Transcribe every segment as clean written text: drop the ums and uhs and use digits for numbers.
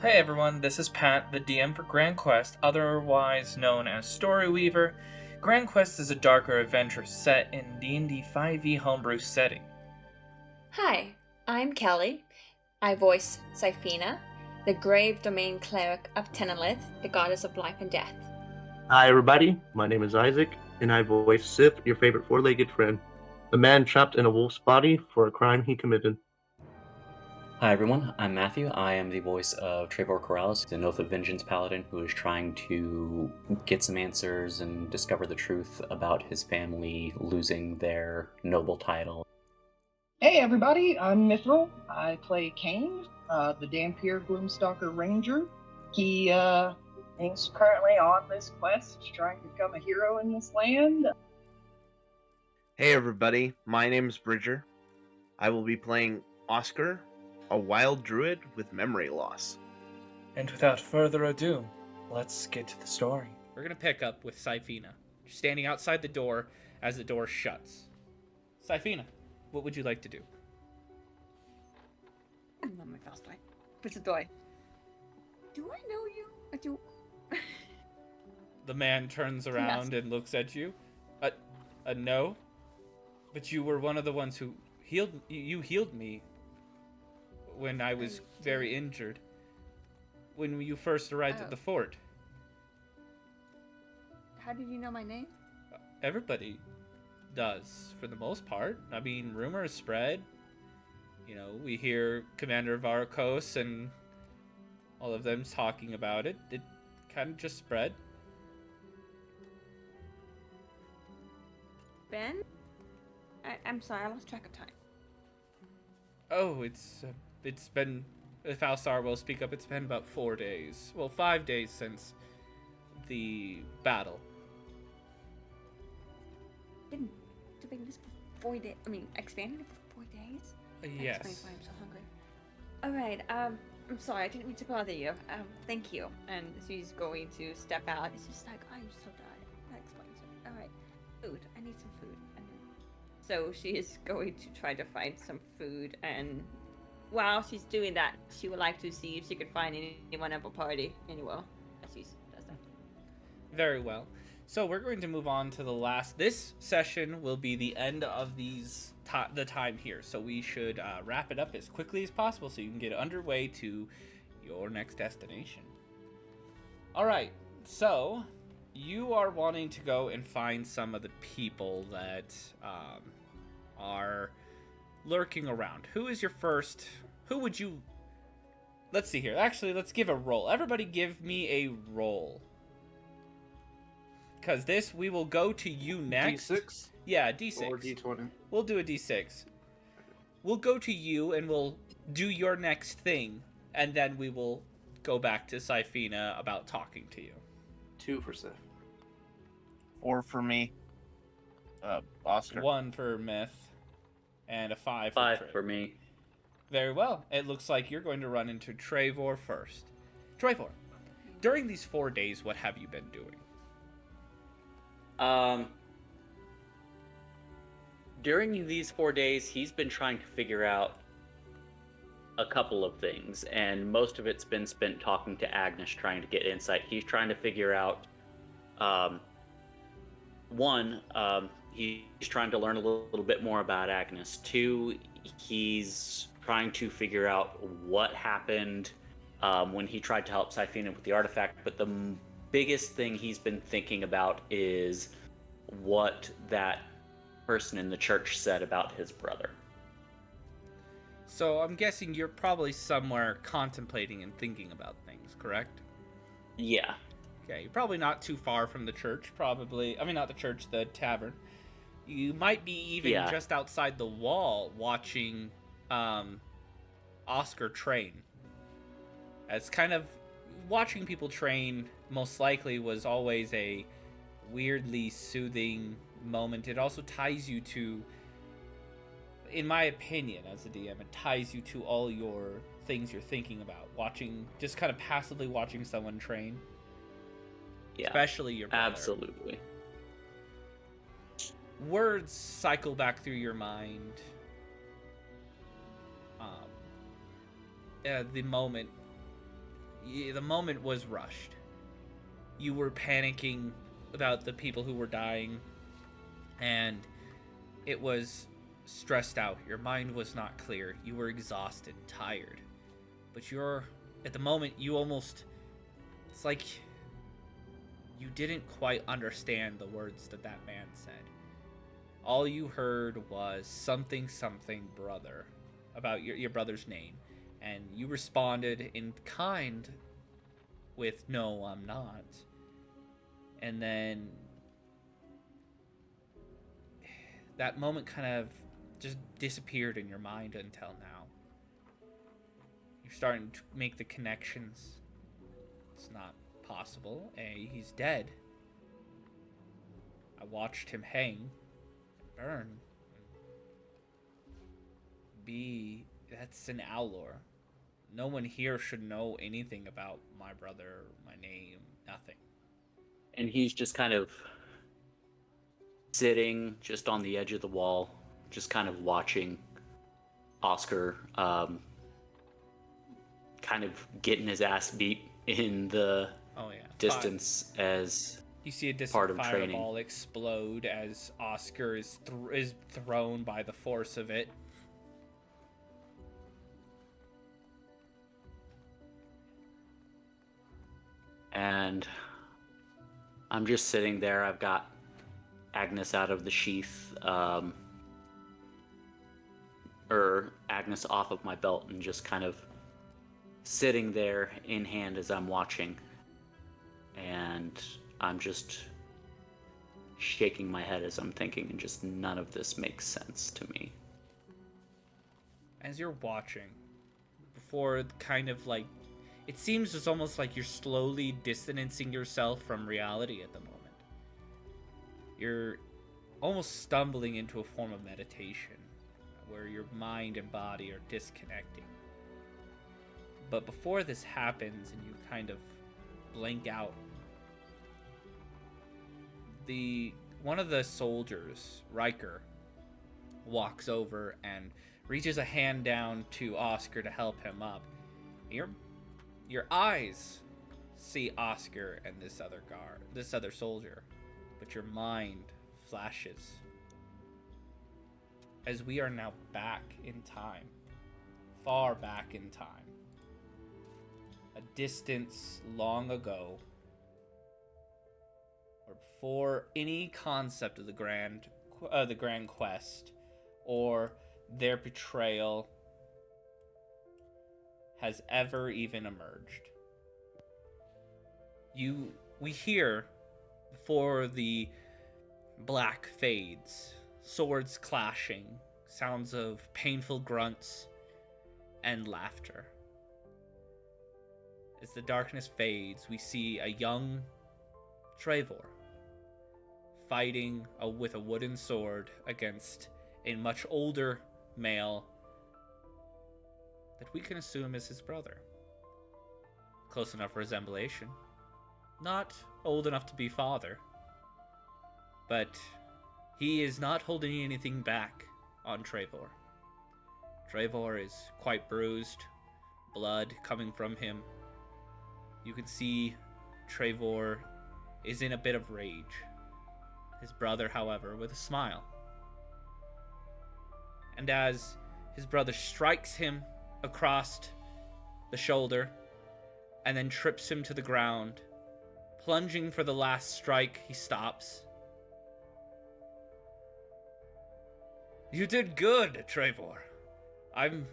Hey everyone, this is Pat, the DM for Grand Quest, otherwise known as Storyweaver. Grand Quest is a darker adventure set in D&D 5e homebrew setting. Hi, I'm Kelly. I voice Syphina, the grave domain cleric of Tenelith, the goddess of life and death. Hi, everybody. My name is Isaac, and I voice Sif, your favorite four-legged friend, a man trapped in a wolf's body for a crime he committed. Hi everyone, I'm Matthew. I am the voice of Treyvor Corrales, the Oath of Vengeance paladin who is trying to get some answers and discover the truth about his family losing their noble title. Hey everybody, I'm Mithril. I play Kane, the Dampier Gloomstalker Ranger. He's currently on this quest trying to become a hero in this land. Hey everybody, my name is Bridger. I will be playing Oscar, a wild druid with memory loss. And without further ado, let's get to the story. We're going to pick up with Syphina, standing outside the door as the door shuts. Syphina, what would you like to do? I'm on my fast way. What's the door? Do I know you? I do. The man turns around and looks at you. No. But you were one of the ones who healed. You healed me when I was very injured. When you first arrived at the fort. How did you know my name? Everybody does, for the most part. I mean, rumors spread. You know, we hear Commander Varkos and all of them talking about it. It kind of just spread. Ben? I'm sorry, I lost track of time. Oh, it's been, if Alsar will speak up, it's been about 4 days. Well, 5 days since the battle. Didn't do they this for 4 days? I mean, expanded it for 4 days? Yes. That explains why I'm so hungry. Alright, I'm sorry, I didn't mean to bother you. Thank you. And she's going to step out. It's just like, I'm so tired. That explains it. Alright. Food. I need some food. So she is going to try to find some food, and while she's doing that, she would like to see if she could find anyone at the party anywhere as she does that. Very well. So we're going to move on to the last. This session will be the end of the time here, so we should wrap it up as quickly as possible so you can get underway to your next destination. All right. So you are wanting to go and find some of the people that are lurking around. Who is your first? Who would you? Let's see here. Actually, let's give a roll. Everybody give me a roll. Because this, we will go to you next. D6? Yeah, D6. Or D20? We'll do a D6. We'll go to you and we'll do your next thing. And then we will go back to Syphina about talking to you. 2 for Sif. 4 for me. Oscar. 1 for Myth. And a 5 for 5 Trey. for me. Very well. It looks like you're going to run into Treyvor first. Treyvor, during these 4 days, what have you been doing? During these 4 days, he's been trying to figure out a couple of things, and most of it's been spent talking to Agnes, trying to get insight. He's trying to figure out, one, he's trying to learn a little bit more about Agnes. 2, he's trying to figure out what happened when he tried to help Syphina with the artifact, but the biggest thing he's been thinking about is what that person in the church said about his brother. So I'm guessing you're probably somewhere contemplating and thinking about things, correct? Yeah. Okay, you're probably not too far from the church, probably. I mean, not the church, the tavern. You might be even just outside the wall watching Oscar train. As kind of watching people train most likely was always a weirdly soothing moment. It also ties you to, in my opinion as a DM, it ties you to all your things you're thinking about. Watching, just kind of passively watching someone train. Yeah. Especially your brother. Absolutely. Words cycle back through your mind. The moment the moment was rushed. You were panicking about the people who were dying, and it was stressed out. Your mind was not clear. You were exhausted, tired. But at the moment, it's like you didn't quite understand the words that man said. All you heard was something brother, about your brother's name, and you responded in kind with, "No, I'm not." And then that moment kind of just disappeared in your mind until now. You're starting to make the connections. It's not possible. A, he's dead. I watched him hang, burn. B, that's an Owlor. No one here should know anything about my brother, my name, nothing. And he's just kind of sitting just on the edge of the wall, just kind of watching Oscar kind of getting his ass beat in the distance as you see a distant part of training. fireball explode as Oscar is thrown by the force of it. And I'm just sitting there. I've got Agnes out of the sheath, or Agnes off of my belt, and just kind of sitting there in hand as I'm watching. And I'm just shaking my head as I'm thinking, and just none of this makes sense to me. As you're watching, before kind of like, it seems it's almost like you're slowly distancing yourself from reality at the moment. You're almost stumbling into a form of meditation where your mind and body are disconnecting. But before this happens and you kind of blank out, one of the soldiers, Riker, walks over and reaches a hand down to Oscar to help him up. Your eyes see Oscar and this other soldier, but your mind flashes. As we are now back in time, far back in time, a distance long ago, or before any concept of the grand quest or their betrayal has ever even emerged. We hear, before the black fades, swords clashing, sounds of painful grunts, and laughter. As the darkness fades, we see a young Treyvor fighting with a wooden sword against a much older male that we can assume is his brother. Close enough resemblation. Not old enough to be father. But he is not holding anything back on Treyvor. Treyvor is quite bruised, blood coming from him. You can see Treyvor is in a bit of rage. His brother, however, with a smile. And as his brother strikes him across the shoulder and then trips him to the ground, plunging for the last strike, he stops. "You did good, Treyvor. I'm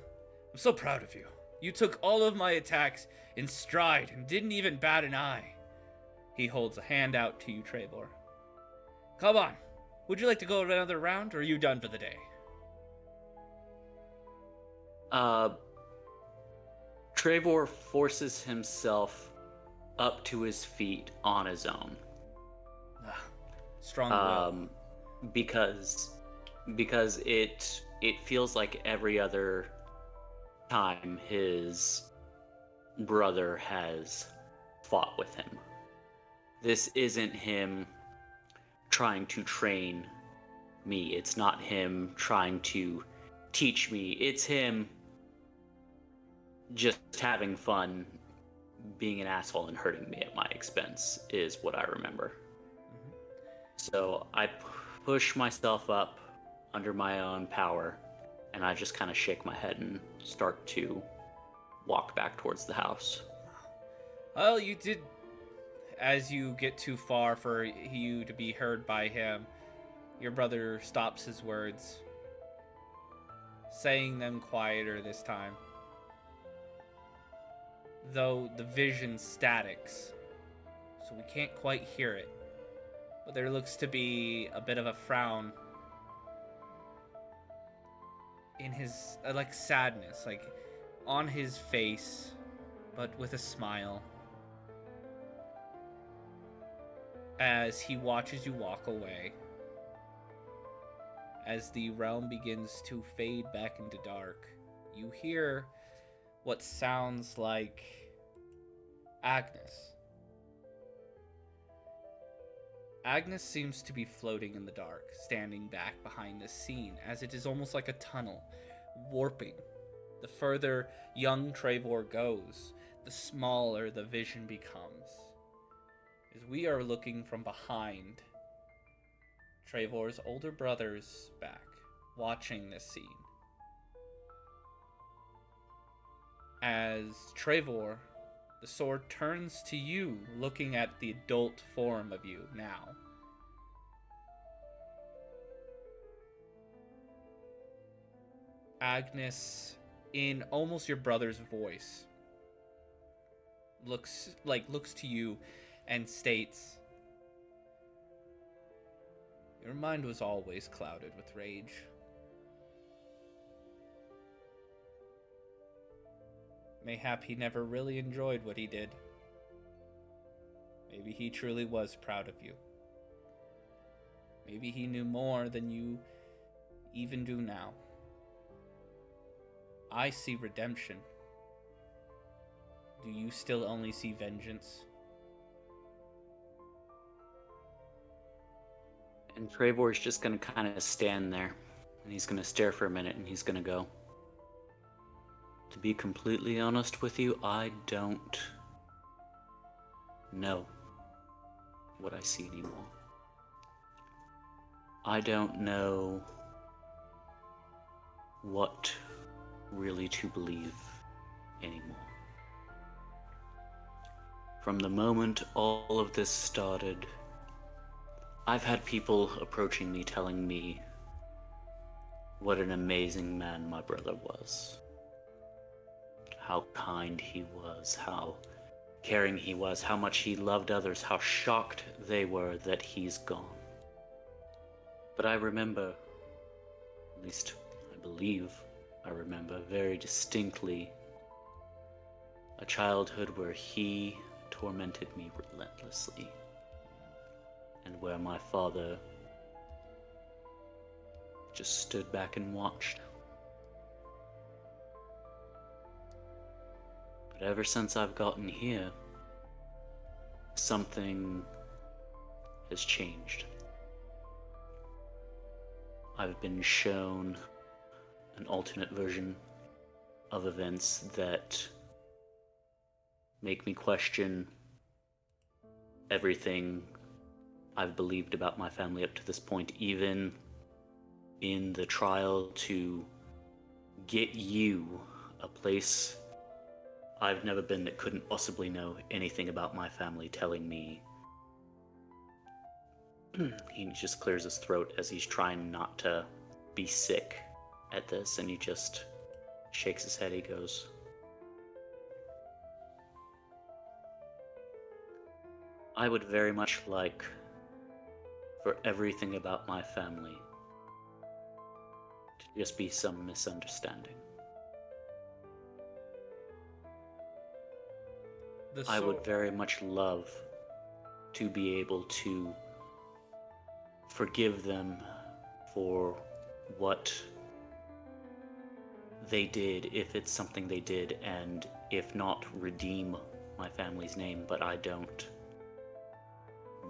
so proud of you. You took all of my attacks in stride and didn't even bat an eye." He holds a hand out to you, Treyvor. "Come on. Would you like to go another round, or are you done for the day?" Treyvor forces himself up to his feet on his own. Strong will. Because it feels like every other time his brother has fought with him. This isn't him trying to train me. It's not him trying to teach me. It's him just having fun, being an asshole and hurting me at my expense is what I remember. So I push myself up under my own power, and I just kind of shake my head and start to walk back towards the house. Well, you did. As you get too far for you to be heard by him, your brother stops his words, saying them quieter this time. Though the vision statics, so we can't quite hear it. But there looks to be a bit of a frown in his, like sadness, like on his face, but with a smile. As he watches you walk away, as the realm begins to fade back into dark, you hear what sounds like Agnes. Agnes seems to be floating in the dark, standing back behind the scene, as it is almost like a tunnel, warping. The further young Treyvor goes, the smaller the vision becomes. As we are looking from behind, Treyvor's older brother's back, watching this scene. As Treyvor, the sword turns to you, looking at the adult form of you now. Agnes, in almost your brother's voice, looks to you and states, "Your mind was always clouded with rage. Mayhap he never really enjoyed what he did. Maybe he truly was proud of you. Maybe he knew more than you even do now. I see redemption. Do you still only see vengeance?" And Treyvor's just gonna kind of stand there, and he's gonna stare for a minute, and he's gonna go, "To be completely honest with you, I don't know what I see anymore. I don't know what really to believe anymore. From the moment all of this started, I've had people approaching me telling me what an amazing man my brother was. How kind he was, how caring he was, how much he loved others, how shocked they were that he's gone. But I remember, at least I believe I remember very distinctly, a childhood where he tormented me relentlessly, and where my father just stood back and watched. But ever since I've gotten here, something has changed. I've been shown an alternate version of events that make me question everything I've believed about my family up to this point, even in the trial to get you a place I've never been that couldn't possibly know anything about my family, telling me. He just clears his throat as he's trying not to be sick at this, and he just shakes his head. He goes, "I would very much like for everything about my family to just be some misunderstanding. I would very much love to be able to forgive them for what they did, if it's something they did, and if not, redeem my family's name, but I don't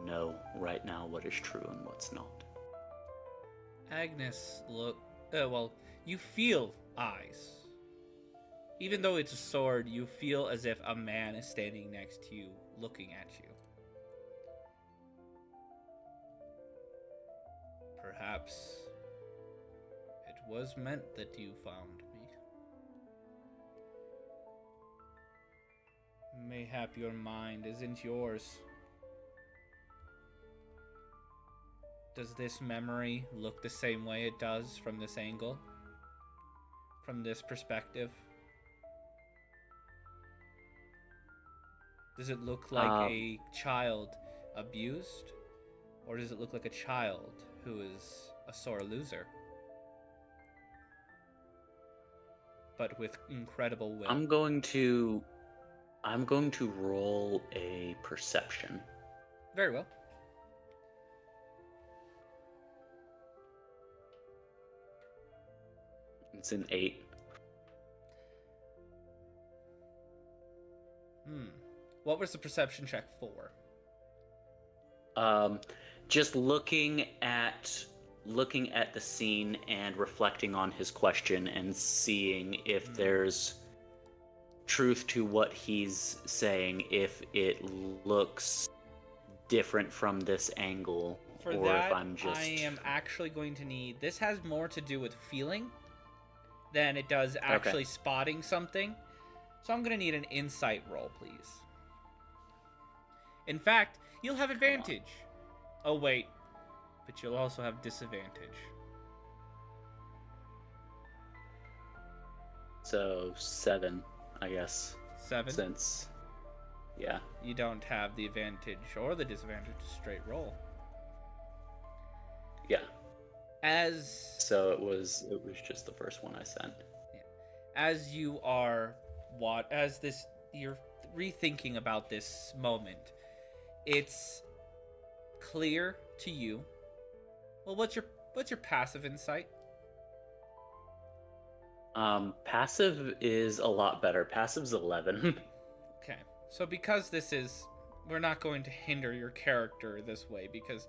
know right now what is true and what's not." Agnes you feel eyes Even though it's a sword, you feel as if a man is standing next to you, looking at you. Perhaps it was meant that you found me. Mayhap your mind isn't yours. Does this memory look the same way it does from this angle? From this perspective? Does it look like a child abused? Or does it look like a child who is a sore loser? But with incredible will. I'm going to roll a perception. Very well. It's an 8. What was the perception check for? Just looking at the scene and reflecting on his question and seeing if there's truth to what he's saying, if it looks different from this angle, For or that, if I'm just... I am actually going to need... This has more to do with feeling than it does actually spotting something. So I'm going to need an insight roll, please. In fact, you'll have advantage. Oh, wait. But you'll also have disadvantage. So 7, I guess. 7? Since, yeah. You don't have the advantage or the disadvantage, straight roll. Yeah. So it was just the first one I sent. Yeah. As you are you're rethinking about this moment, it's clear to you. Well, what's your passive insight? Passive is a lot better. Passive's 11. Okay. So because we're not going to hinder your character this way, because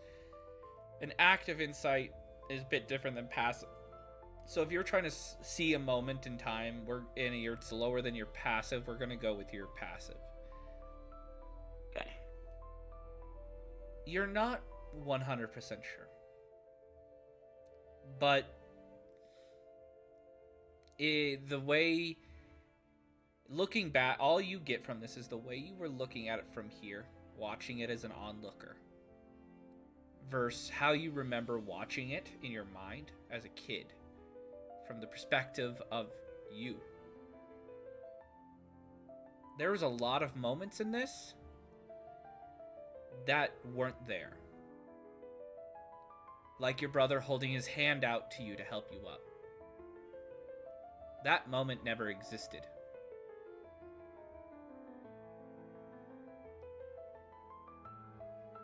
an active insight is a bit different than passive. So if you're trying to see a moment in time it's lower than your passive, we're going to go with your passive. Okay. You're not 100% sure. But the way, looking back, all you get from this is the way you were looking at it from here, watching it as an onlooker, versus how you remember watching it in your mind as a kid, from the perspective of you. There was a lot of moments in this that weren't there. Like your brother holding his hand out to you to help you up. That moment never existed.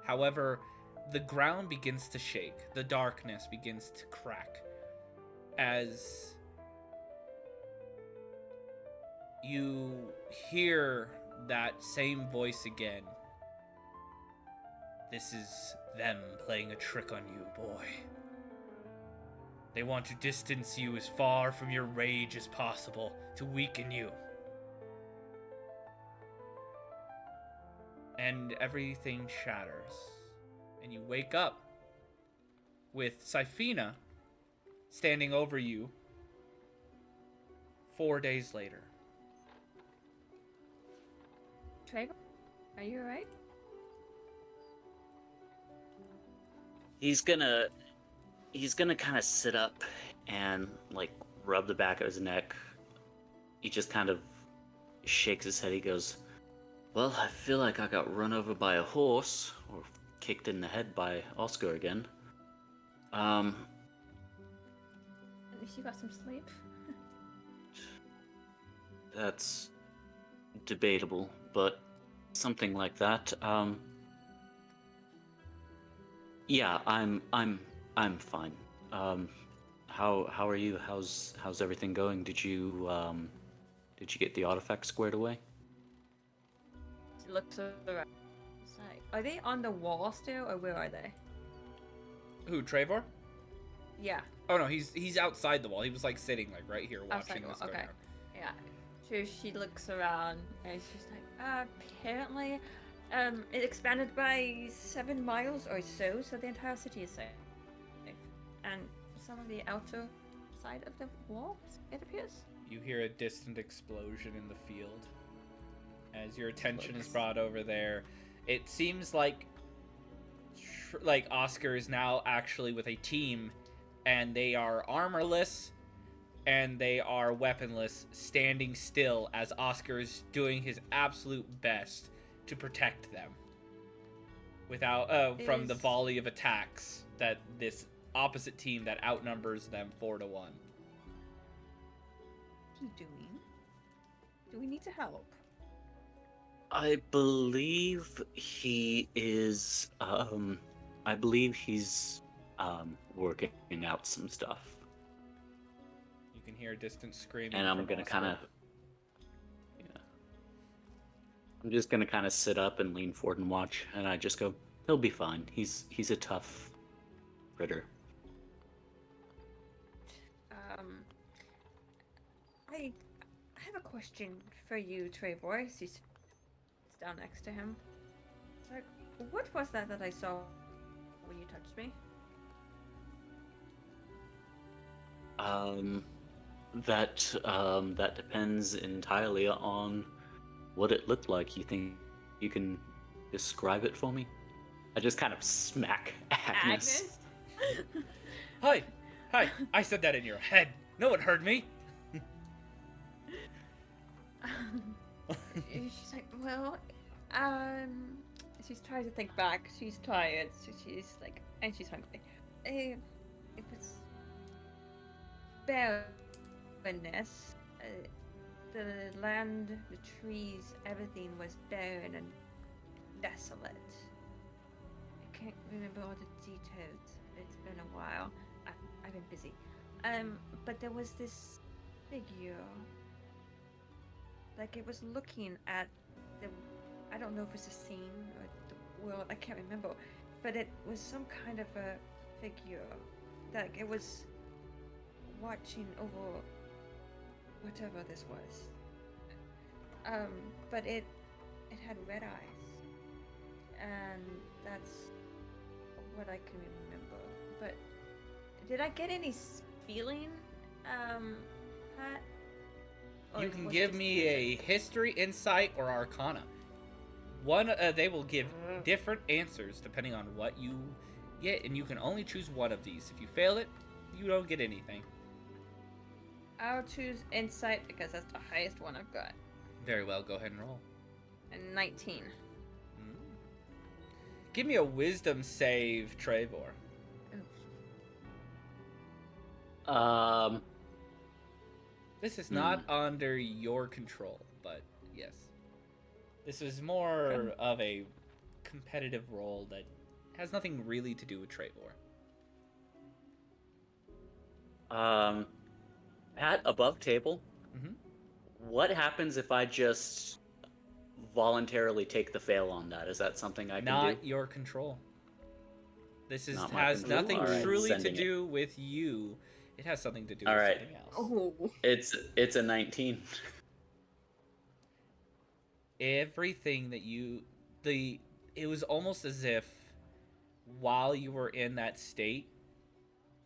However, the ground begins to shake. The darkness begins to crack as you hear that same voice again. This is them playing a trick on you, boy. They want to distance you as far from your rage as possible, to weaken you. And everything shatters. And you wake up with Syphina standing over you 4 days later. Treyvor, are you alright? He's gonna kind of sit up and like rub the back of his neck. He just kind of shakes his head. He goes, "Well, I feel like I got run over by a horse or kicked in the head by Oscar again. At least you got some sleep." That's debatable, but something like that. Yeah, I'm fine. How are you? How's everything going? Did you get the artifact squared away? She looks around. It's like, are they on the wall still, or where are they? Who, Treyvor? Yeah. Oh no, he's outside the wall. He was like sitting like right here Outside watching the this wall, going okay. on. Yeah. So she looks around and she's like, apparently, it expanded by 7 miles or so, so the entire city is safe. And some of the outer side of the walls, it appears. You hear a distant explosion in the field. As your attention is brought over there, it seems like Oscar is now actually with a team, and they are armorless and they are weaponless, standing still as Oscar is doing his absolute best to protect them without from the volley of attacks that this opposite team that outnumbers them 4-1. What are you doing? Do we need to help? I believe he is. I believe he's working out some stuff. You can hear a distant screaming. And I'm gonna kind of. Yeah. I'm just gonna kind of sit up and lean forward and watch, and I just go, "He'll be fine. He's a tough critter." I have a question for you, Treyvor. He's down next to him. It's like, what was that I saw when you touched me? That depends entirely on what it looked like. You think you can describe it for me? I just kind of smack Agnes. Hi, I said that in your head. No one heard me. She's like, well, she's trying to think back. She's tired, so she's like, and she's hungry. It was barrenness. The land, the trees, everything was barren and desolate. I can't remember all the details. It's been a while. I've been busy. But there was this figure. Like it was looking at the, I don't know if it's a scene or the world, I can't remember, but it was some kind of a figure. Like it was watching over whatever this was. But it had red eyes, and that's what I can remember. But did I get any feeling, Pat? You can give me a history, insight, or arcana. They will give different answers depending on what you get, and you can only choose one of these. If you fail it, you don't get anything. I'll choose insight because that's the highest one I've got. Very well, go ahead and roll. And 19. Give me a wisdom save, Treyvor. This is not under your control, but yes. This is more of a competitive role that has nothing really to do with Treyvor. At above table, what happens if I just voluntarily take the fail on that? Is that something I can do? Not your control. This has nothing truly to do with you. It has something to do with something else. Oh. It's a 19. Everything that it was almost as if while you were in that state,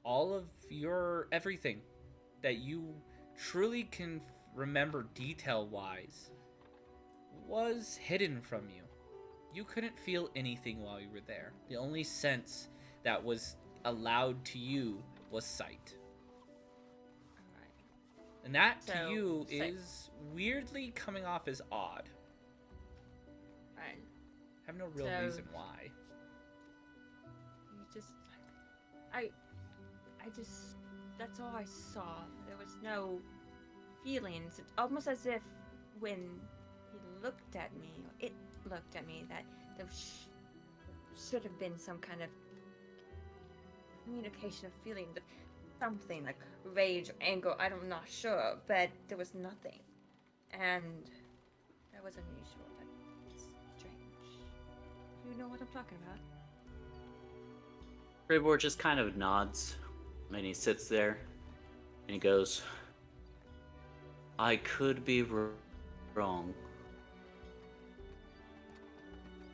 all of everything that you truly can remember detail-wise was hidden from you. You couldn't feel anything while you were there. The only sense that was allowed to you was sight. And that to you is weirdly coming off as odd. Right. I have no real reason why. You just, I just, that's all I saw. There was no feelings. It's almost as if when he looked at me, or it looked at me, that there should have been some kind of communication of feeling. Something like rage or anger, I'm not sure, but there was nothing. And that was unusual. That's strange. You know what I'm talking about? Treyvor just kind of nods, and he sits there, and he goes, I could be wrong,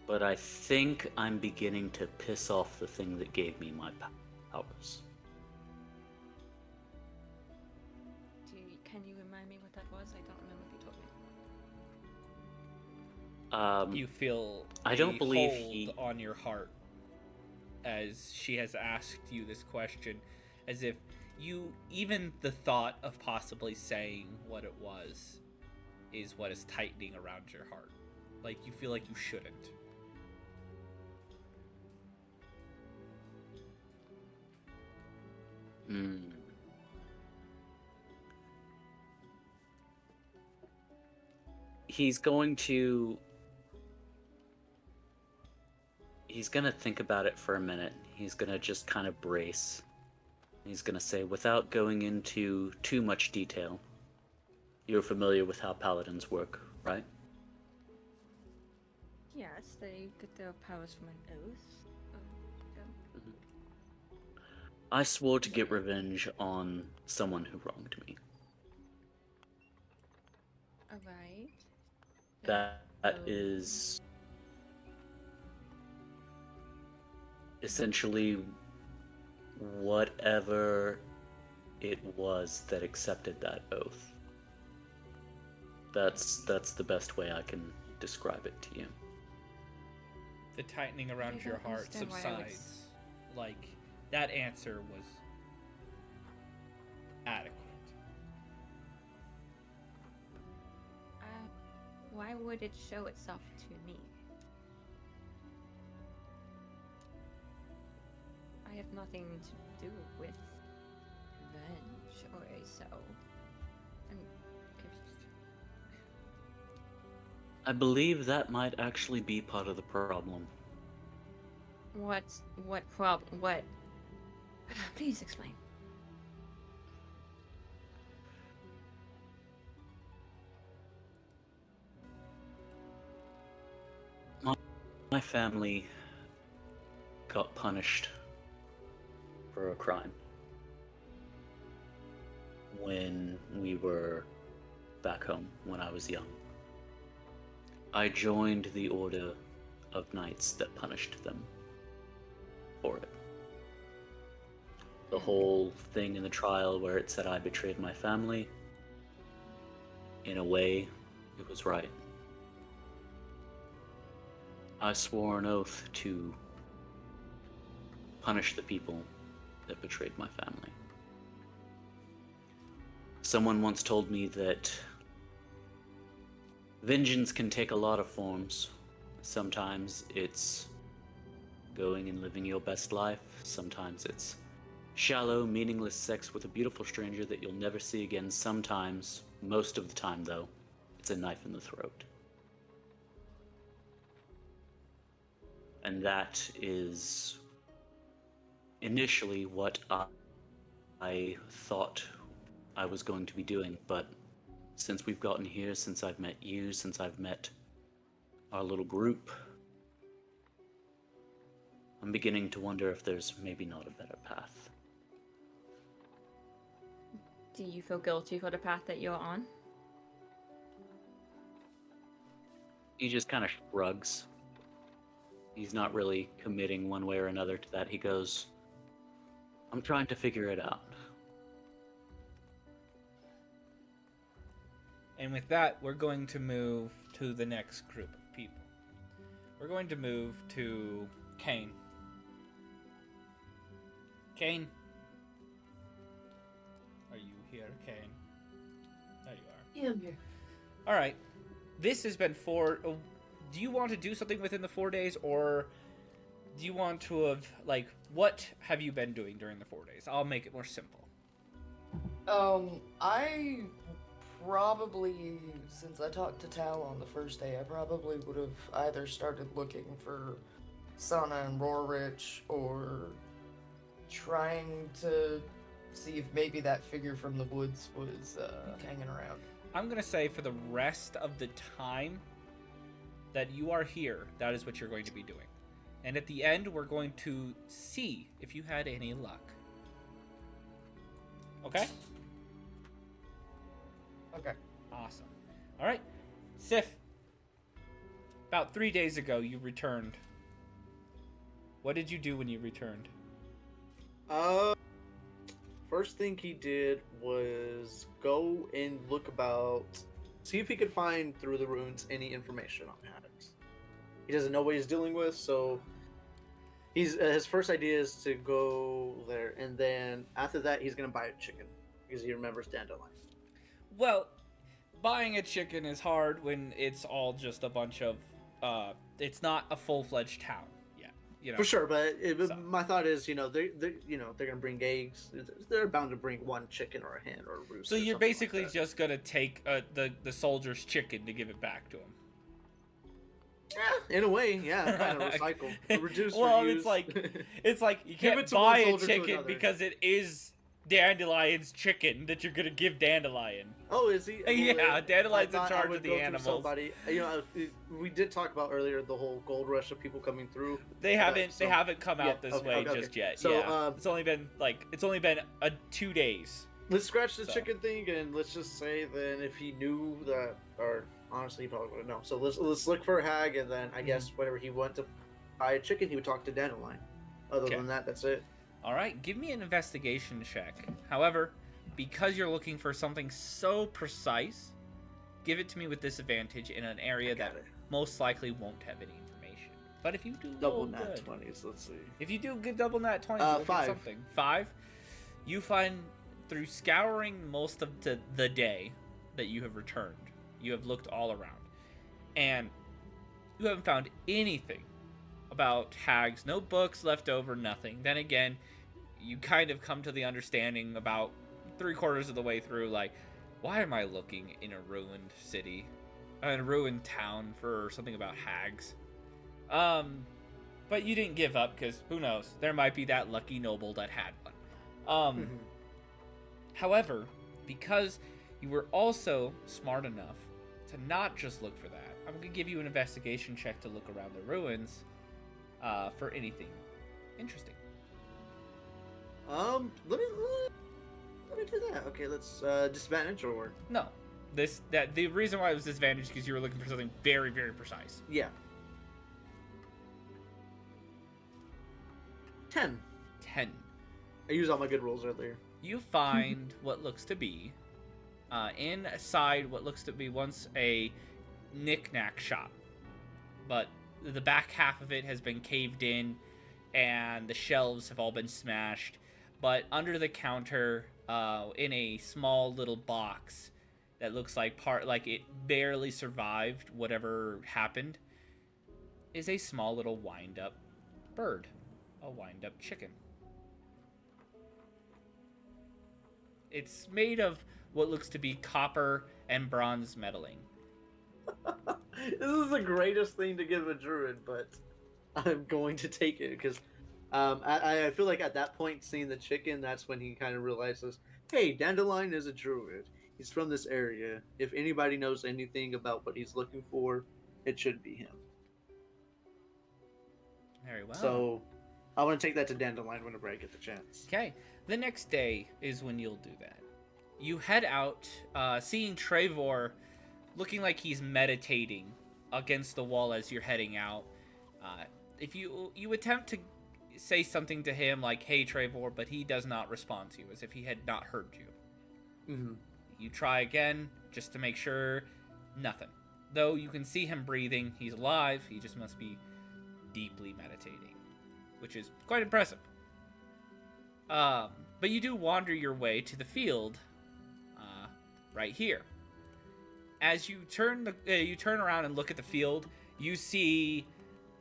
but I think I'm beginning to piss off the thing that gave me my powers. Can you remind me what that was? I don't remember if you told me. You feel I don't believe hold he on your heart as she has asked you this question, as if even the thought of possibly saying what it was is what is tightening around your heart. Like, you feel like you shouldn't. He's gonna think about it for a minute. He's gonna just kind of brace. He's gonna say, without going into too much detail, you're familiar with how paladins work, right? Yes, they get their powers from an oath. I swore to get revenge on someone who wronged me. Alright. That is essentially whatever it was that accepted that oath. That's the best way I can describe it to you. The tightening around I your don't heart understand why I would subsides. Like, that answer was adequate. Why would it show itself to me? I have nothing to do with revenge or so. I'm confused. I believe that might actually be part of the problem. What problem? What? Please explain. My family got punished for a crime when we were back home when I was young. I joined the order of knights that punished them for it. The whole thing in the trial where it said I betrayed my family, in a way, it was right. I swore an oath to punish the people that betrayed my family. Someone once told me that vengeance can take a lot of forms. Sometimes it's going and living your best life. Sometimes it's shallow, meaningless sex with a beautiful stranger that you'll never see again. Sometimes, most of the time though, it's a knife in the throat. And that is initially what I thought I was going to be doing, but since we've gotten here, since I've met you, since I've met our little group, I'm beginning to wonder if there's maybe not a better path. Do you feel guilty for the path that you're on? He just kind of shrugs. He's not really committing one way or another to that. He goes, I'm trying to figure it out. And with that, we're going to move to the next group of people. We're going to move to Kane. Kane? Are you here, Kane? There you are. Yeah, I'm here. Alright. This has been do you want to do something within the 4 days, or do you want to have, like, what have you been doing during the 4 days? I'll make it more simple. I probably, since I talked to Tal on the first day, I probably would have either started looking for Sana and Rorich, or trying to see if maybe that figure from the woods was hanging around. I'm going to say for the rest of the time that you are here, that is what you're going to be doing. And at the end, we're going to see if you had any luck. Okay? Okay. All right. Sif, about 3 days ago, you returned. What did you do when you returned? First thing he did was go and see if he could find through the ruins any information on hags. He doesn't know what he's dealing with, so his first idea is to go there, and then after that, he's gonna buy a chicken because he remembers Dandelion. Well, buying a chicken is hard when it's all just a bunch of. It's not a full-fledged town yet. For sure, but So. my thought is, they're gonna bring eggs. They're bound to bring one chicken or a hen or a rooster. So you're something basically like that. just gonna take the soldier's chicken to give it back to him. Yeah, in a way, yeah, kind of recycle, reduce. Well, reuse. it's like you Give can't it to buy one a soldier to chicken another. because it is Dandelion's chicken that you're gonna give Dandelion. Oh, is he? Yeah, Dandelion's I in thought charge I would of the go through animals. Somebody, we did talk about earlier the whole gold rush of people coming through. They haven't so- come out this way just yet. So, yeah, it's only been 2 days. let's scratch the So. chicken thing, and let's just say then if he knew that, or honestly, he probably wouldn't know. So let's look for a hag, and then I guess whenever he went to buy a chicken, he would talk to Dandelion. Other Okay. than that, that's it. All right, give me an investigation check. However, because you're looking for something so precise, give it to me with disadvantage in an area that Got it. most likely won't have any information. But if you do Double roll nat good, 20s. Let's see. if you do good double nat 20, look at 5. something. 5. You find through scouring most of the day that you have returned, you have looked all around, and you haven't found anything about hags. No books left over, nothing. Then again, you kind of come to the understanding about 3/4 of the way through, like, why am I looking in a ruined city, in a ruined town for something about hags? But you didn't give up, because who knows? There might be that lucky noble that had one. However, because you were also smart enough to not just look for that, I'm going to give you an investigation check to look around the ruins for anything interesting. Let me do that. Okay, let's disadvantage or No. The reason why it was disadvantaged is because you were looking for something very, very precise. yeah. 10. 10. I used all my good rolls earlier. You find what looks to be inside what looks to be once a knick-knack shop, but the back half of it has been caved in and the shelves have all been smashed. But under the counter, in a small little box that looks like it barely survived whatever happened, is a small little wind-up bird, a wind-up chicken. It's made of what looks to be copper and bronze metalling. This is the greatest thing to give a druid, but I'm going to take it because I feel like at that point, seeing the chicken, that's when he kind of realizes, hey, Dandelion is a druid. He's from this area. If anybody knows anything about what he's looking for, it should be him. Very well. So I want to take that to Dandelion whenever I get the chance. Okay, the next day is when you'll do that. You head out, seeing Treyvor looking like he's meditating against the wall as you're heading out. If you attempt to say something to him like, hey Treyvor, but he does not respond to you, as if he had not heard you. Mm-hmm. You try again, just to make sure, nothing. Though you can see him breathing, he's alive, he just must be deeply meditating, which is quite impressive. But you do wander your way to the field, right here. As you turn around and look at the field, you see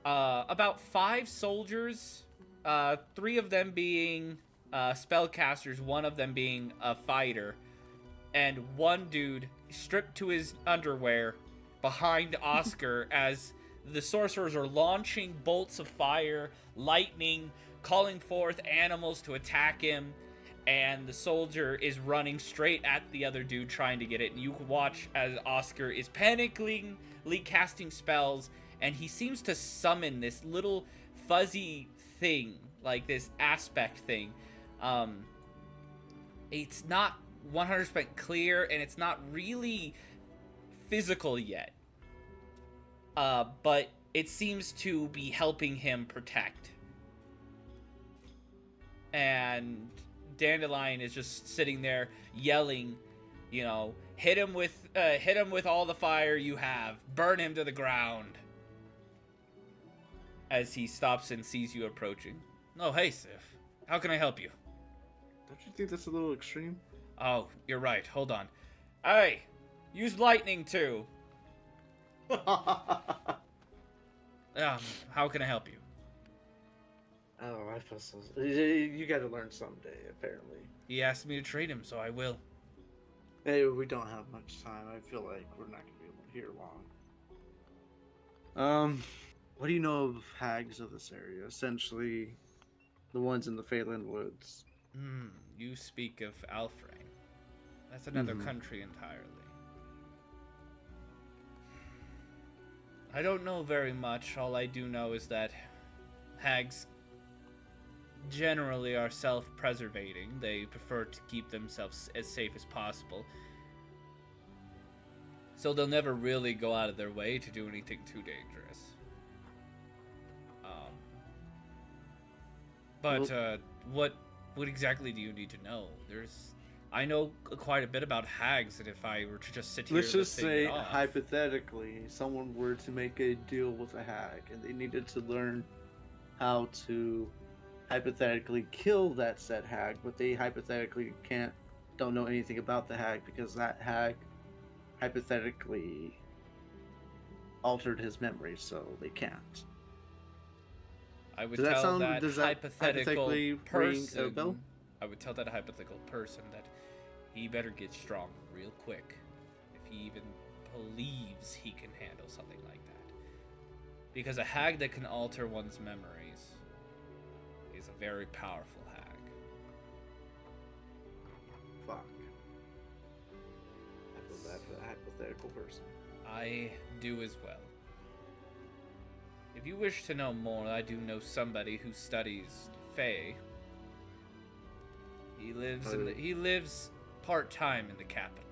about 5 soldiers, 3 of them being spellcasters, 1 of them being a fighter, and 1 dude stripped to his underwear behind Oscar as the sorcerers are launching bolts of fire, lightning, calling forth animals to attack him, and the soldier is running straight at the other dude trying to get it. And you can watch as Oscar is panically casting spells, and he seems to summon this little fuzzy thing, like this aspect thing. It's not 100% clear, and it's not really physical yet. But it seems to be helping him protect. And Dandelion is just sitting there yelling, you know, hit him with all the fire you have, burn him to the ground. As he stops and sees you approaching. Oh, hey, Sif. How can I help you? Don't you think that's a little extreme? Oh, you're right. Hold on. Hey, use lightning too. How can I help you? Oh, I feel so. You got to learn someday, apparently. He asked me to trade him, so I will. Hey, we don't have much time. I feel like we're not going to be able to hear long. What do you know of hags of this area? Essentially, the ones in the Phelan Woods. You speak of Alfrey. That's another country entirely. I don't know very much. All I do know is that hags generally are self-preservating. They prefer to keep themselves as safe as possible. So they'll never really go out of their way to do anything too dangerous. What exactly do you need to know? I know quite a bit about hags, and if I were to just sit here, let's just say hypothetically, someone were to make a deal with a hag, and they needed to learn how to hypothetically kill that said hag, but they hypothetically don't know anything about the hag because that hag hypothetically altered his memory, so they can't. I would Does that tell sound- that does that hypothetical hypothetically ring a person. bell? I would tell that hypothetical person that he better get strong real quick if he even believes he can handle something like that. Because a hag that can alter one's memories is a very powerful hag. Fuck. I feel bad for the hypothetical person. I do as well. If you wish to know more, I do know somebody who studies Fae. He lives part-time in the capital.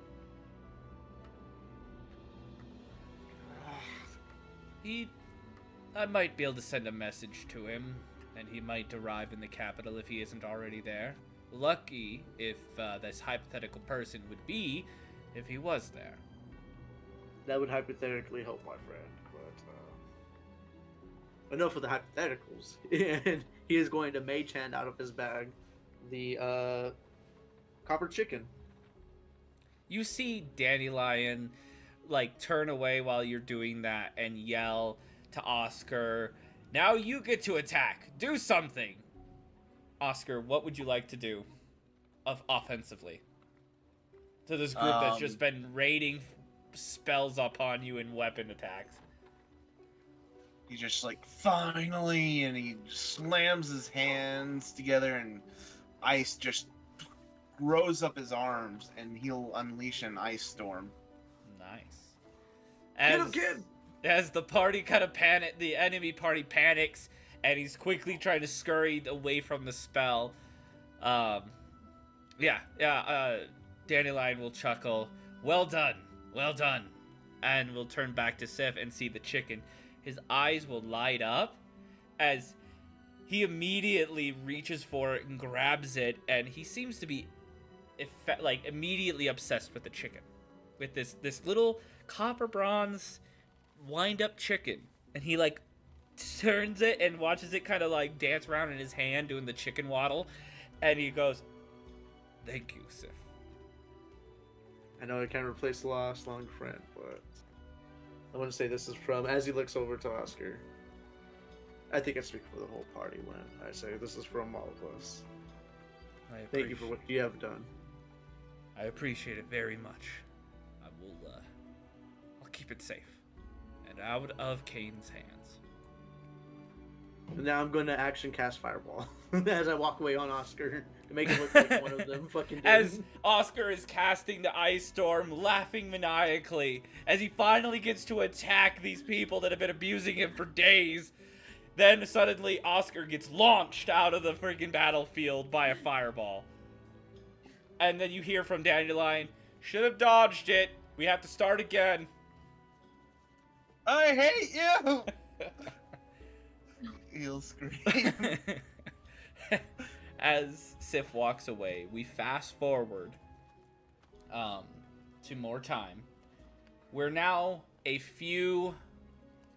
I might be able to send a message to him, and he might arrive in the capital if he isn't already there. Lucky if this hypothetical person would be if he was there. That would hypothetically help my friend, but enough of the hypotheticals. And he is going to mage hand out of his bag the copper chicken. You see Dandelion turn away while you're doing that and yell to Oscar, "Now you get to attack. Do something." Oscar, what would you like to do offensively to this group that's just been raiding spells upon you in weapon attacks? He's just finally, and he slams his hands together, and ice just rose up his arms, and he'll unleash an ice storm. Nice. Get him, kid! As the party kind of the enemy party panics, and he's quickly trying to scurry away from the spell. Dandelion will chuckle. Well done, and we'll turn back to Sif and see the chicken. His eyes will light up as he immediately reaches for it and grabs it, and he seems to be immediately obsessed with the chicken, with this little copper bronze wind-up chicken, and he turns it and watches it kind of dance around in his hand doing the chicken waddle, and he goes, "Thank you, Sif." I know I can't replace the lost long friend, but I want to say this is from, as he looks over to Oscar, I think I speak for the whole party when I say this is from all of us. Thank you for what you have done. I appreciate it very much. I'll keep it safe and out of Kane's hands. And now I'm going to action cast Fireball as I walk away on Oscar to make it look like one of them fucking did. As Oscar is casting the ice storm, laughing maniacally, as he finally gets to attack these people that have been abusing him for days, then suddenly Oscar gets launched out of the freaking battlefield by a fireball. And then you hear from Dandelion, "Should have dodged it. We have to start again." I hate you! He'll scream. As Sif walks away, we fast forward to more time. We're now a few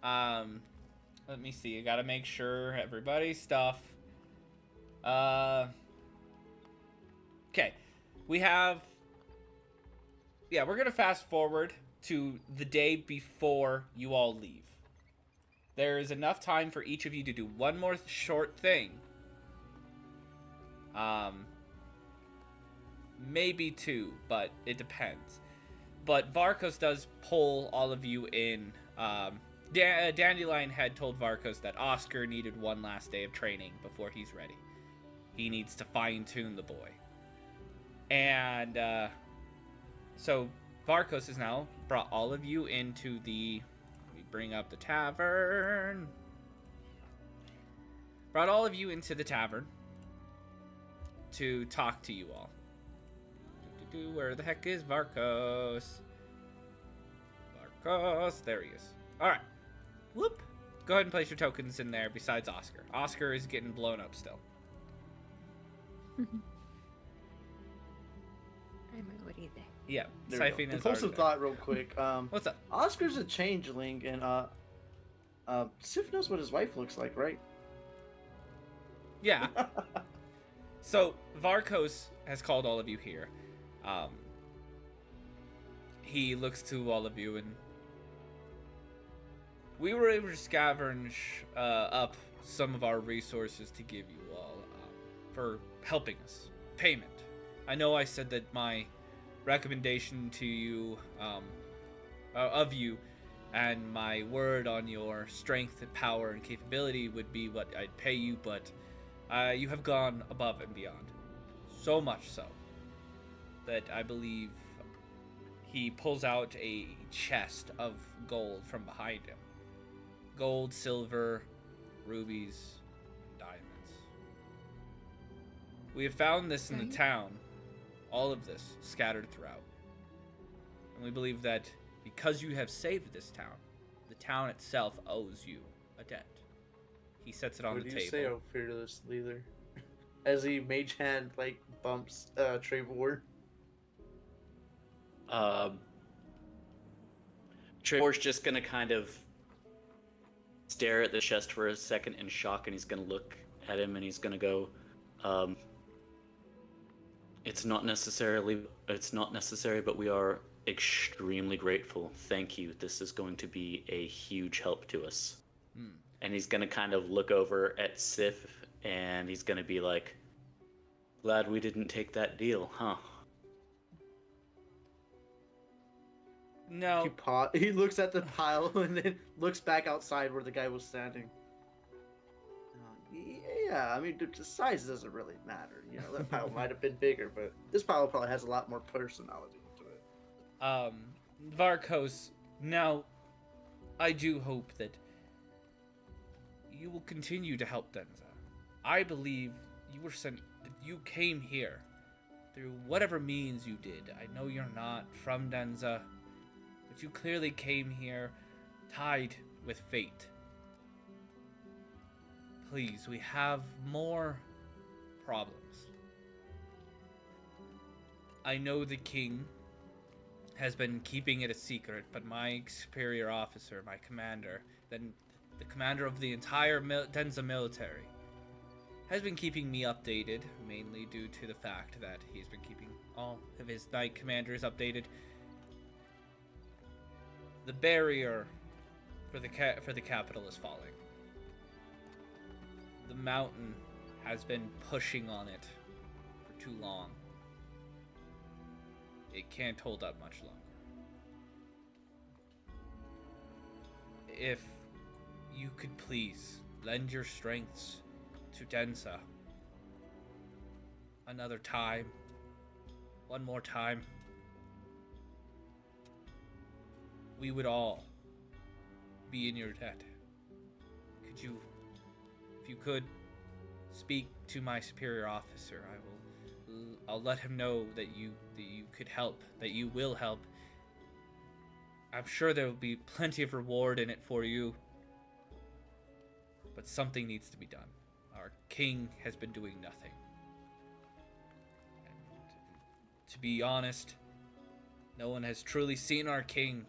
let me see, I gotta make sure everybody's stuff. Okay. We have we're gonna fast forward to the day before you all leave. There is enough time for each of you to do one more short thing. Maybe two, but it depends. But Varkos does pull all of you in. Dandelion had told Varkos that Oscar needed one last day of training before he's ready. He needs to fine-tune the boy. And so Varkos has now brought all of you into the... Let me bring up the tavern. Brought all of you into the tavern to talk to you all. Where the heck is Varkos? Varkos, there he is. Alright. Whoop. Go ahead and place your tokens in there besides Oscar. Oscar is getting blown up still. I'm already there. Yeah. There we go. Siphon is Impulsive already thought real quick. What's up? Oscar's a changeling, and Sif knows what his wife looks like, right? Yeah. So, Varkos has called all of you here. He looks to all of you, and we were able to scavenge up some of our resources to give you all for helping us. Payment. I know I said that my recommendation to you, of you, and my word on your strength and power and capability would be what I'd pay you, but you have gone above and beyond. So much so that I believe he pulls out a chest of gold from behind him. Gold, silver, rubies, and diamonds. We have found this in the town, all of this scattered throughout. And we believe that because you have saved this town, the town itself owes you a debt. He sets it on the table. What do you say, oh fearless leader? As he mage hand bumps Treyvor. Treyvor's just gonna kind of stare at the chest for a second in shock, and he's gonna look at him and he's gonna go, it's not necessary, but we are extremely grateful. Thank you. This is going to be a huge help to us. And he's gonna kind of look over at Sif, and he's gonna be like, glad we didn't take that deal, huh? No. He looks at the pile and then looks back outside where the guy was standing. Yeah, I mean, the size doesn't really matter. You know, that pile might have been bigger, but this pile probably has a lot more personality to it. Varkos, now, I do hope that you will continue to help Denza. I believe you were sent, that you came here through whatever means you did. I know you're not from Denza, but you clearly came here tied with fate. Please, we have more problems. I know the king has been keeping it a secret, but my superior officer, my commander, then the commander of the entire Denza military, has been keeping me updated, mainly due to the fact that he's been keeping all of his knight commanders updated. The barrier for the capital is falling. The mountain has been pushing on it for too long. It can't hold up much longer. If you could please lend your strengths to Denza another time, one more time, we would all be in your debt. Could you, if you could, speak to my superior officer? I'll let him know that you could help, that you will help, I'm sure there will be plenty of reward in it for you. But something needs to be done. Our king has been doing nothing. And to be honest, no one has truly seen our king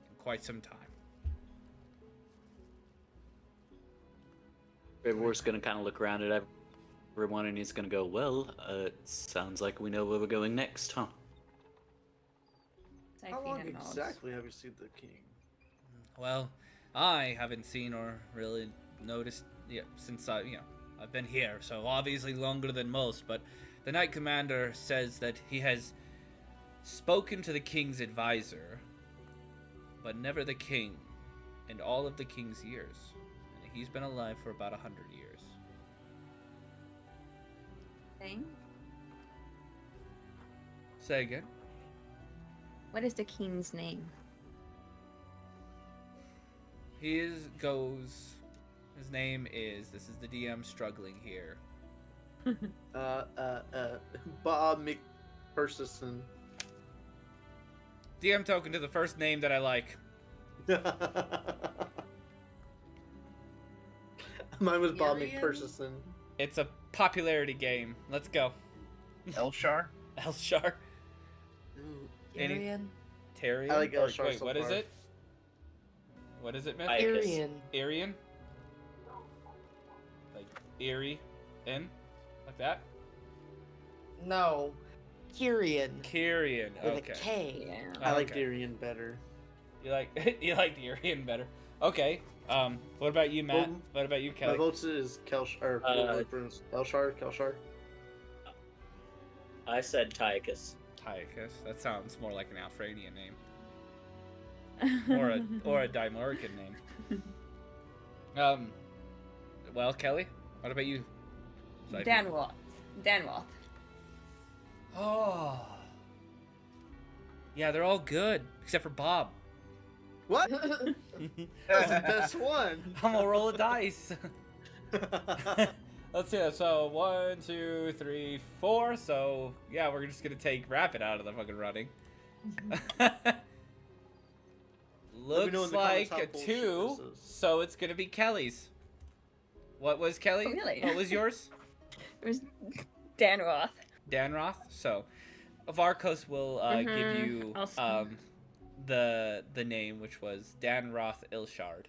in quite some time. Treyvor's gonna kind of look around at everyone and he's gonna go, well, it sounds like we know where we're going next, huh? How long Typhina nods. exactly have you seen the king? Well, I haven't seen or really noticed since I've been here, so obviously longer than most, but the Knight Commander says that he has spoken to the king's advisor, but never the king in all of the king's years. And he's been alive for about 100 years. Thing? Say again? What is the king's name? His name is, this is the DM struggling here. Bob McPherson. DM token to the first name that I like. Mine was Bob Tyrion? McPherson. It's a popularity game. Let's go. Elshar? Elshar. Any- Tyrion? Tyrion? I like Or, Elshar wait, so what is far. it? What is it, Myth? Tyrion. Arian? Like Erie? In? Like that? No. Tyrion. Kyrian. With Okay. a K. Yeah. I like Okay. Tyrion better. You like you like the Arian better. Okay. What about you, Matt? Well, What about you, My Kelly? vote is Kelshar. Kelshar. I said Tychus. Tychus. That sounds more like an Alfranian name. Or a Dimorican name. Well, Kelly, what about you? Danroth. Danroth. Oh. Yeah, they're all good except for Bob. What? That's the best one. I'm gonna roll a dice. Let's see. So 1, 2, 3, 4. So yeah, we're just gonna take Rapid out of the fucking running. know in Looks the comments like how a bullshit 2, this is. so it's gonna be Kelly's. What was Kelly? Oh, really? What was yours? It was Danroth. Danroth. So Varkos will give you I'll- the name, which was Danroth Ilshard.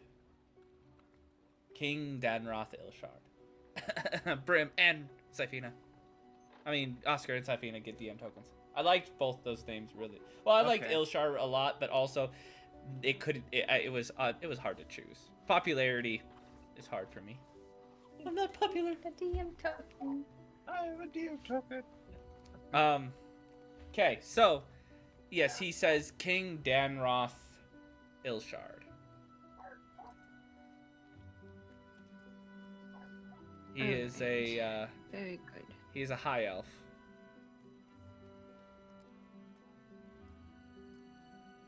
King Danroth Ilshard. Brim and Syphina. I mean, Oscar and Syphina get DM tokens. I liked both those names really. Well, I liked Okay. Ilshar a lot, but also it was hard to choose. Popularity is hard for me. I'm not popular. The DM token. I have a DM token. Okay, so yes, he says King Danroth Ilshard. He is a Very good. he is a high elf.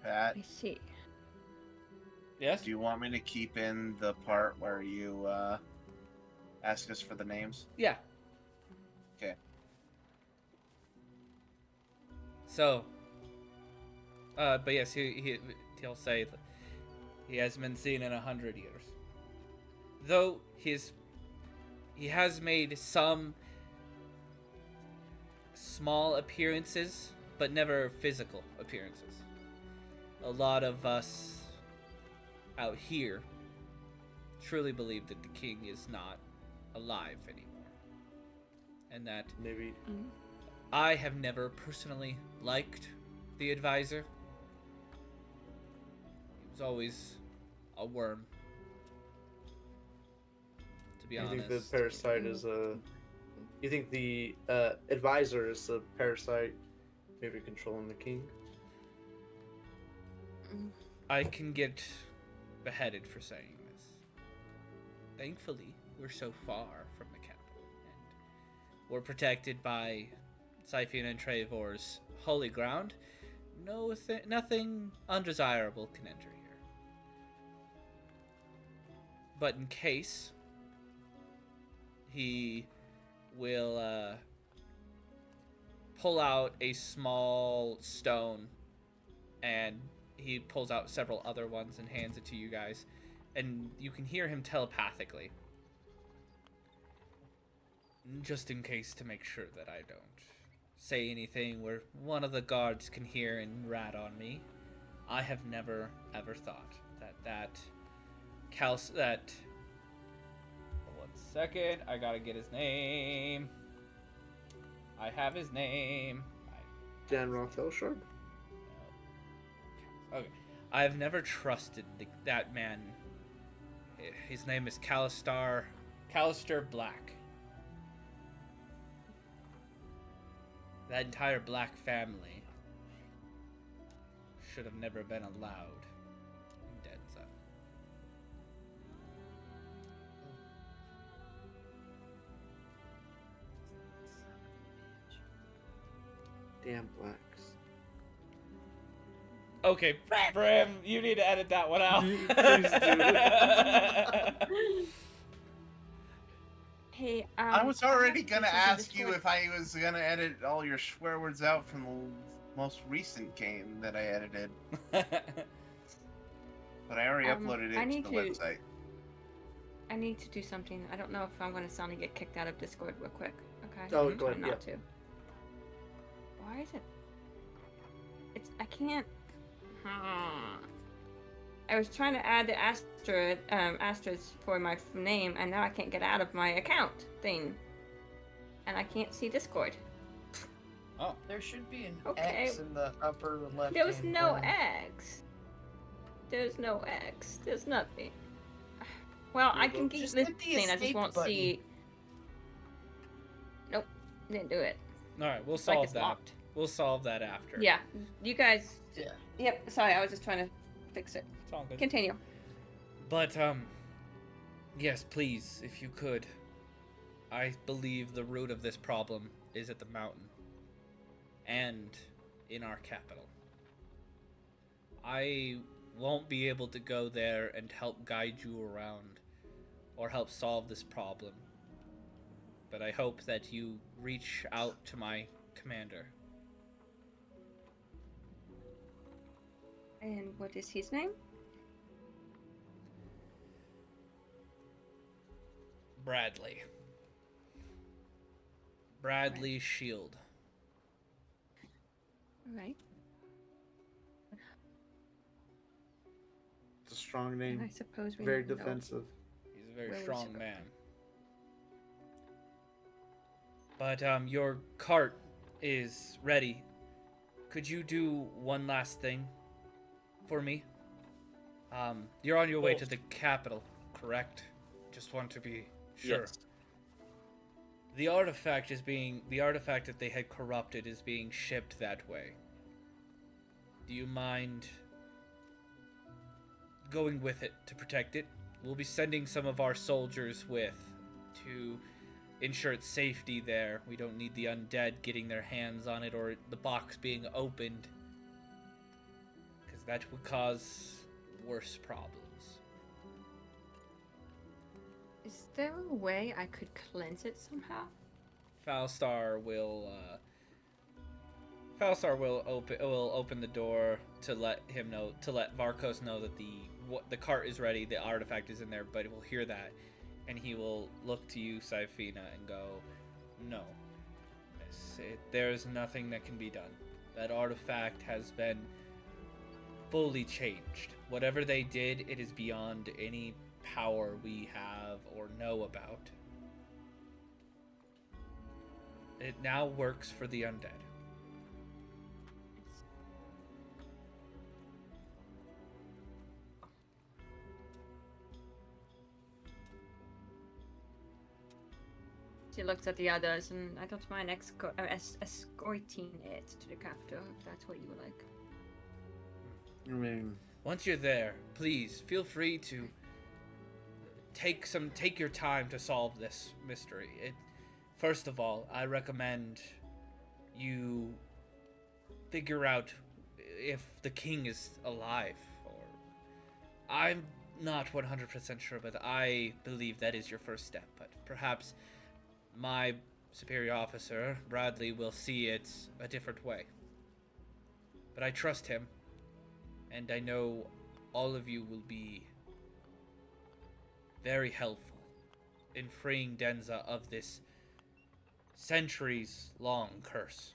Pat, I see. Yes? do you want me to keep in the part where you ask us for the names? Yeah. Okay. So, but yes, he'll say that he hasn't been seen in 100 years. Though he has made some small appearances, but never physical appearances. A lot of us out here truly believe that the king is not alive anymore. And that Maybe. I have never personally liked the advisor. He was always a worm. To be You honest. think the parasite is a? You think the advisor is a parasite, maybe controlling the king? I can get beheaded for saying this. Thankfully, we're so far from the capital, and we're protected by Syphina and Treyvor's holy ground. Nothing undesirable can enter here. But in case, he will pull out a small stone and he pulls out several other ones and hands it to you guys, and you can hear him telepathically. Just in case, to make sure that I don't say anything where one of the guards can hear and rat on me, I have never ever thought that one second, I gotta get his name. I have his name. Dan Rothelshaw? Okay. I've never trusted that man. His name is Callister Black. That entire Black family should have never been allowed in Denza. Damn blacks. Okay, Bram, you need to edit that one out. Please do. Hey, I was already gonna gonna ask you if I was gonna edit all your swear words out from the most recent game that I edited, but I already uploaded it to the website. I need to do something. I don't know if I'm gonna suddenly get kicked out of Discord real quick. Okay. Oh, I'm go trying ahead, not to. Why is it? I can't. I was trying to add the asterisk for my name, and now I can't get out of my account thing, and I can't see Discord. Oh. There should be an Okay. X in the upper left. There was no X. There's no X. There's nothing. Well, I can keep Just this hit the thing. I just escape won't button. see. Nope, didn't do it. All right, we'll It's like solve it's that. locked. We'll solve that after. Yeah, you guys. Yeah. Yep. Sorry, I was just trying to fix it. It's all good. Continue. But, yes, please, if you could. I believe the root of this problem is at the mountain. And in our capital. I won't be able to go there and help guide you around or help solve this problem. But I hope that you reach out to my commander. And what is his name? Bradley. Bradley Shield. All right. It's a strong And name. I suppose we Very need to know defensive. He's a very where we strong should go. man. But your cart is ready. Could you do one last thing for me? You're on your way to the capital, correct? Just want to be sure. Yes. The artifact that they had corrupted is being shipped that way. Do you mind going with it to protect it? We'll be sending some of our soldiers to ensure its safety there. We don't need the undead getting their hands on it or the box being opened, because that would cause worse problems. Is there a way I could cleanse it somehow? Falstar will open the door to let Varkos know that the cart is ready, the artifact is in there, but we'll hear that, and he will look to you, Saifina, and go, "No, miss, there's nothing that can be done. That artifact has been fully changed. Whatever they did, it is beyond any power we have or know about. It now works for the undead." She looks at the others, and I don't mind escorting it to the capital if that's what you would like. I mean, Once you're there, please feel free to take your time to solve this mystery. First of all, I recommend you figure out if the king is alive, or I'm not 100% sure, but I believe that is your first step. But perhaps my superior officer, Bradley, will see it a different way. But I trust him. And I know all of you will be very helpful in freeing Denza of this centuries-long curse.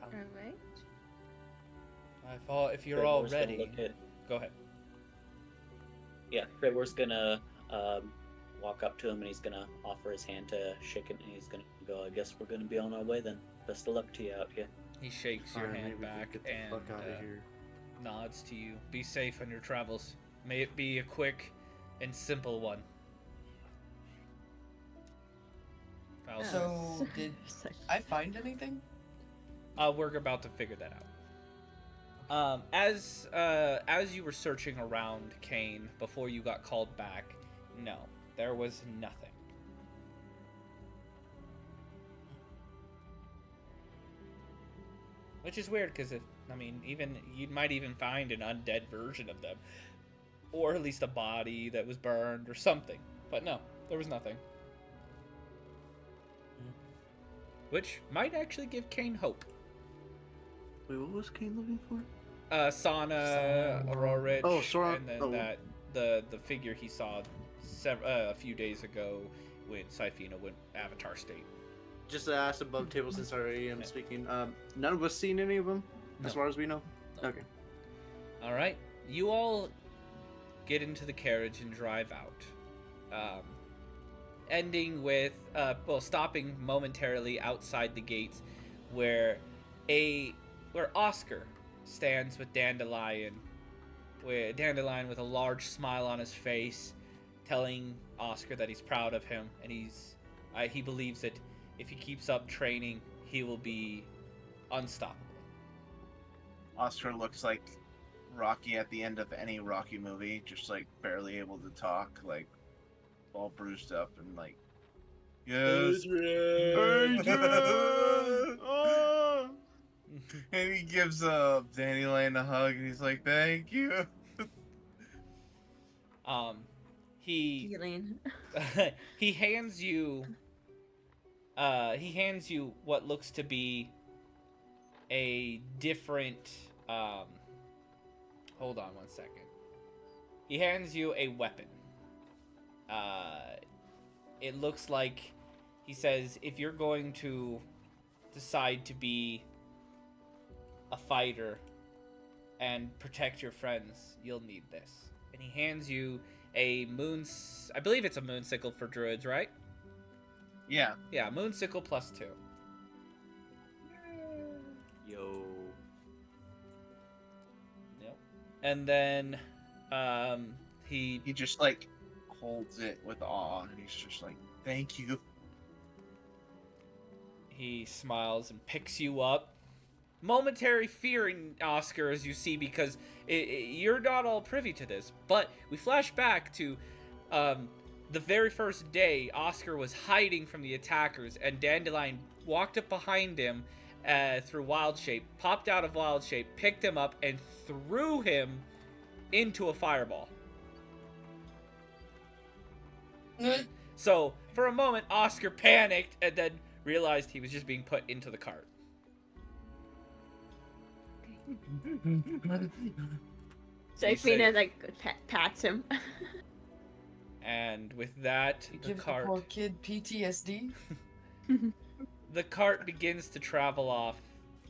Alright. I thought if you're Treyvor's all gonna ready, look at- go ahead. Yeah, Treyvor's gonna walk up to him and he's gonna offer his hand to shake it, and he's gonna go, I guess we're gonna be on our way then. Best of luck to you out here. He shakes your Alright, hand maybe we can back get the and fuck out of here. nods to you. Be safe on your travels. May it be a quick and simple one. Falso. So, did I find anything? We're about to figure that out. As you were searching around Kane before you got called back, no, there was nothing. Which is weird, because even you might even find an undead version of them, or at least a body that was burned or something. But no, there was nothing. Which might actually give Kane hope. Wait, what was Kane looking for? Sana, Aurorich, Oh, Sora- and then oh. the figure he saw a few days ago when Syphina went Avatar state. Just to ask above table since I already am speaking. None of us seen any of them, as No. far as we know. No. Okay. All right, you all get into the carriage and drive out, ending with stopping momentarily outside the gates, where Oscar stands with Dandelion with a large smile on his face, telling Oscar that he's proud of him, and he believes that if he keeps up training, he will be unstoppable. Oscar looks like Rocky at the end of any Rocky movie, just like barely able to talk, like all bruised up and like, yes, Adrian! Oh! And he gives Dandelion a hug, and he's like, "Thank you." He Healing. he hands you what looks to be a different hold on one second. He hands you a weapon. It looks like, he says, if you're going to decide to be a fighter and protect your friends, you'll need this. And he hands you I believe it's a moon sickle for druids, right? Yeah. Yeah, moon sickle +2. Yo. Yep. And then He just like holds it with awe, and he's just like, "Thank you." he smiles and picks you up. Momentary fear in Oscar, as you see, because you're not all privy to this, but we flash back to the very first day Oscar was hiding from the attackers, and Dandelion walked up behind him through Wild Shape, popped out of Wild Shape, picked him up, and threw him into a fireball. So, for a moment, Oscar panicked and then realized he was just being put into the cart. Syphina like pats him. And with that, You the give the cart poor kid PTSD. the cart begins to travel off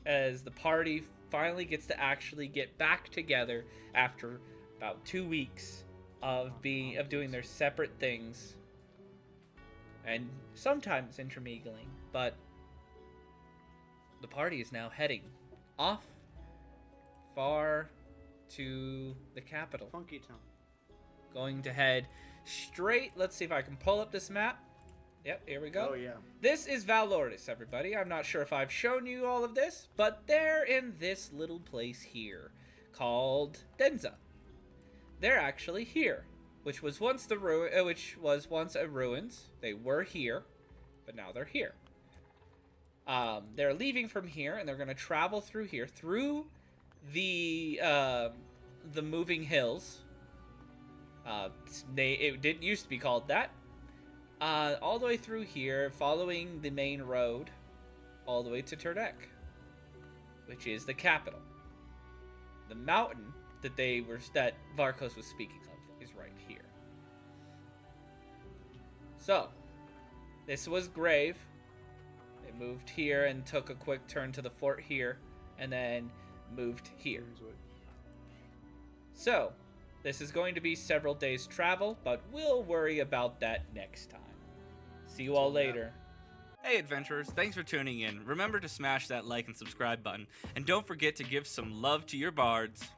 as the party finally gets to actually get back together after about 2 weeks of doing their separate things and sometimes intermingling, but the party is now heading off far to the capital. Funky Town. Going to head straight. Let's see if I can pull up this map. Yep, here we go. Oh yeah. This is Valordis, everybody. I'm not sure if I've shown you all of this, but they're in this little place here called Denza. They're actually here, which was once a ruins. They were here, but now they're here. They're leaving from here, and they're going to travel through here, through the moving hills. It didn't used to be called that. all the way through here, following the main road, all the way to Turdek, which is the capital. The mountain that Varkos was speaking of is right here. So, this was Grave. They moved here and took a quick turn to the fort here, and then moved here. So, this is going to be several days travel, but we'll worry about that next time. See you all later. Hey adventurers, thanks for tuning in. Remember to smash that like and subscribe button, and don't forget to give some love to your bards.